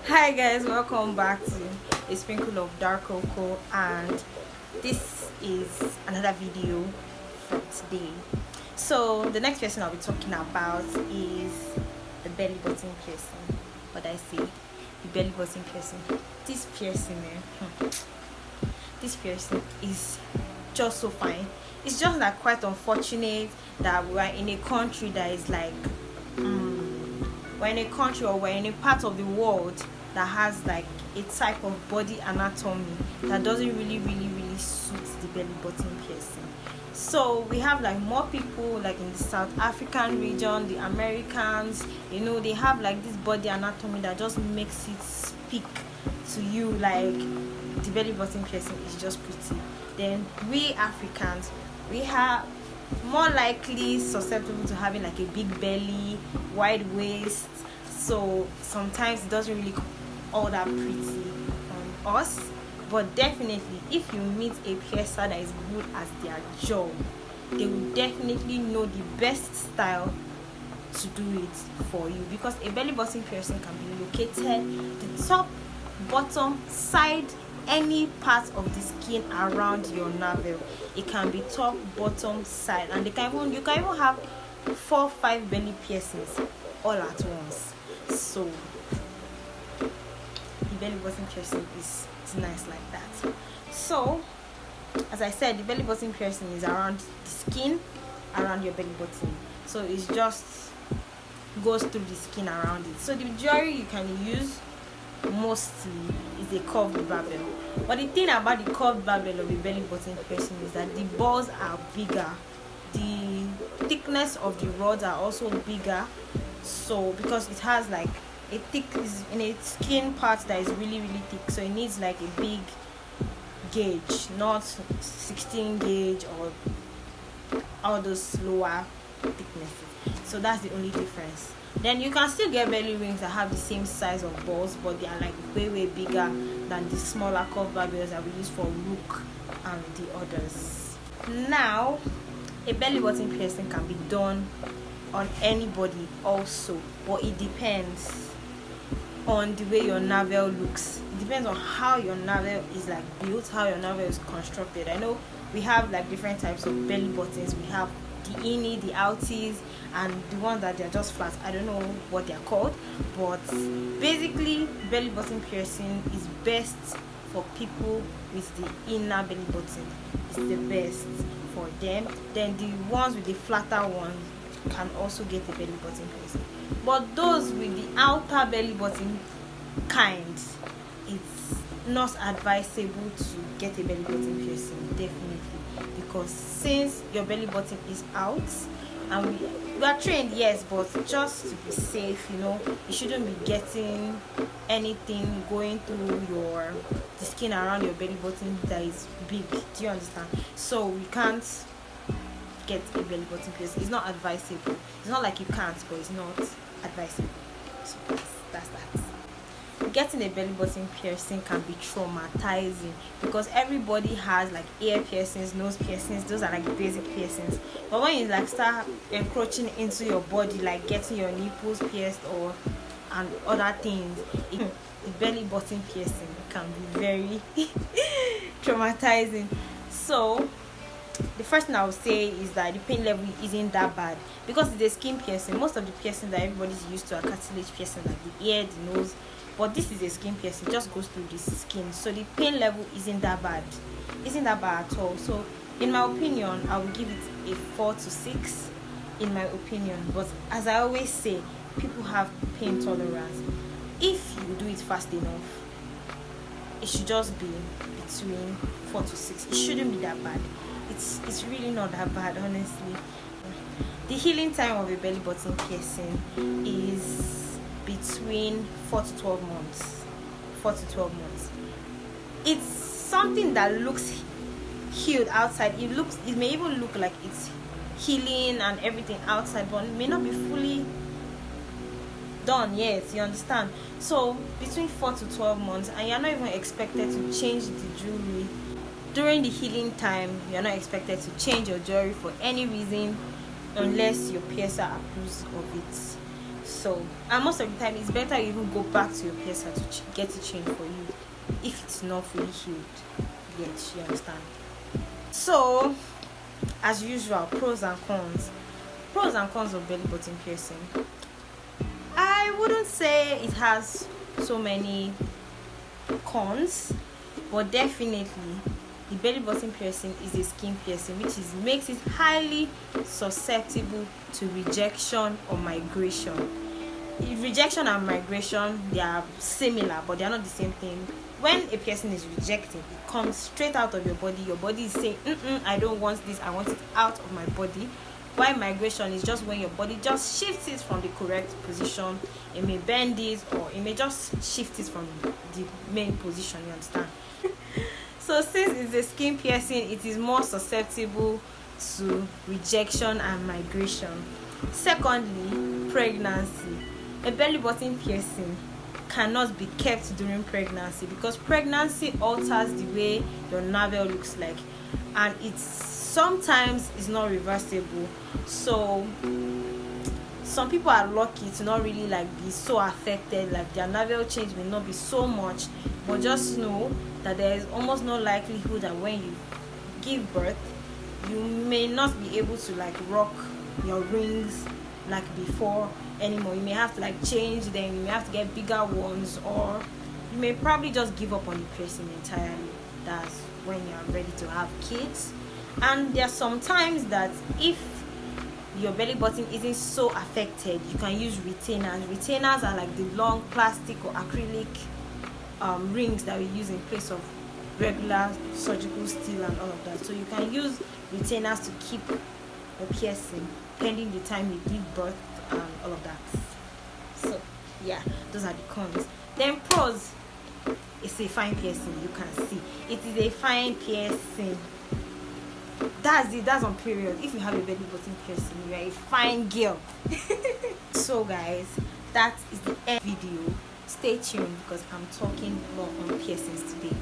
Hi guys, welcome back to a sprinkle of dark cocoa, and this is another video for today. So the next person I'll be talking about is the belly button piercing. What I say, the belly button piercing. This piercing, this piercing is just so fine. It's just like quite unfortunate that we're in a country that is like we're in a country, or we're in a part of the world that has like a type of body anatomy that doesn't really suit the belly button piercing. So we have like more people like in the South African region, the Americans, they have like this body anatomy that just makes it speak to you like the belly button piercing is just pretty. Then we Africans, we have more likely susceptible to having like a big belly, wide waist, so sometimes it doesn't really come all that pretty on us. But definitely, if you meet a piercer that is good at their job, they will definitely know the best style to do it for you, because a belly button piercing can be located the top, bottom, side, any part of the skin around your navel. It can be top, bottom, side, and you can even have 4-5 belly piercings all at once. So the belly button piercing is nice like that. So as I said, the belly button piercing is around the skin, around your belly button. So it just goes through the skin around it. So the jewelry you can use mostly is a curved barbell. But the thing about the curved barbell of a belly button piercing is that the balls are bigger, the thickness of the rods are also bigger. So because it has like a thick, is in a skin part that is really thick, so it needs like a big gauge, not 16 gauge or all those lower thicknesses. So that's the only difference. Then you can still get belly rings that have the same size of balls, but they are like way bigger than the smaller curved barbells that we use for rook and the others. Now, a belly button piercing can be done on anybody also, but it depends on the way your navel looks. It depends on how your navel is like built, how your navel is constructed. I know we have like different types of belly buttons. We have the innie, the outies, and the ones that they're just flat. I don't know what they're called, but basically belly button piercing is best for people with the inner belly button. It's the best for them. Then the ones with the flatter ones can also get a belly button piercing, but those with the outer belly button kind, it's not advisable to get a belly button piercing, definitely, because since your belly button is out, and we are trained, yes, but just to be safe, you shouldn't be getting anything going through the skin around your belly button that is big. Do you understand? So we can't get a belly button piercing. It's not advisable. It's not like you can't, but it's not advisable. So that's that. Getting a belly button piercing can be traumatizing, because everybody has like ear piercings, nose piercings. Those are like basic piercings. But when you like start encroaching into your body, like getting your nipples pierced and other things, the belly button piercing can be very traumatizing. So the first thing I would say is that the pain level isn't that bad, because it's a skin piercing. Most of the piercings that everybody's used to are cartilage piercing, like the ear, the nose, but this is a skin piercing. It just goes through the skin, so the pain level isn't that bad at all. So in my opinion, I would give it a 4 to 6 in my opinion. But as I always say, people have pain tolerance. If you do it fast enough, it should just be between 4 to 6. It shouldn't be that bad. It's really not that bad, honestly. The healing time of a belly button piercing is between 4 to 12 months. 4 to 12 months. It's something that looks healed outside. It may even look like it's healing and everything outside, but it may not be fully done yet. You understand? So between 4 to 12 months, and you're not even expected to change the jewelry. During the healing time, you're not expected to change your jewelry for any reason unless your piercer approves of it. So, and most of the time it's better you even go back to your piercer to get it changed for you if it's not fully healed yet. You understand? So, as usual, pros and cons of belly button piercing. I wouldn't say it has so many cons, but definitely the belly button piercing is a skin piercing, which makes it highly susceptible to rejection or migration. Rejection and migration, they are similar, but they are not the same thing. When a piercing is rejected, it comes straight out of your body. Your body is saying, I don't want this, I want it out of my body. While migration is just when your body just shifts it from the correct position. It may bend it, or it may just shift it from the main position. You understand? So since it's a skin piercing, it is more susceptible to rejection and migration. Secondly, pregnancy. A belly button piercing cannot be kept during pregnancy, because pregnancy alters the way your navel looks like, and sometimes it's not reversible. So some people are lucky to not really be so affected, like their navel change may not be so much, but just know that there is almost no likelihood that when you give birth you may not be able to rock your rings like before anymore. You may have to change them, you may have to get bigger ones, or you may probably just give up on the piercing entirely. That's when you're ready to have kids. And there are some times that if your belly button isn't so affected, you can use retainers. Retainers are the long plastic or acrylic rings that we use in place of regular surgical steel and all of that. So you can use retainers to keep the piercing pending the time you give birth and all of that. So yeah, those are the cons. Then pros. It's a fine piercing. You can see it is a fine piercing. That's it. That's on period. If you have a belly button piercing, you are a fine girl. So guys, that is the end video. Stay tuned because I'm talking more on piercings today.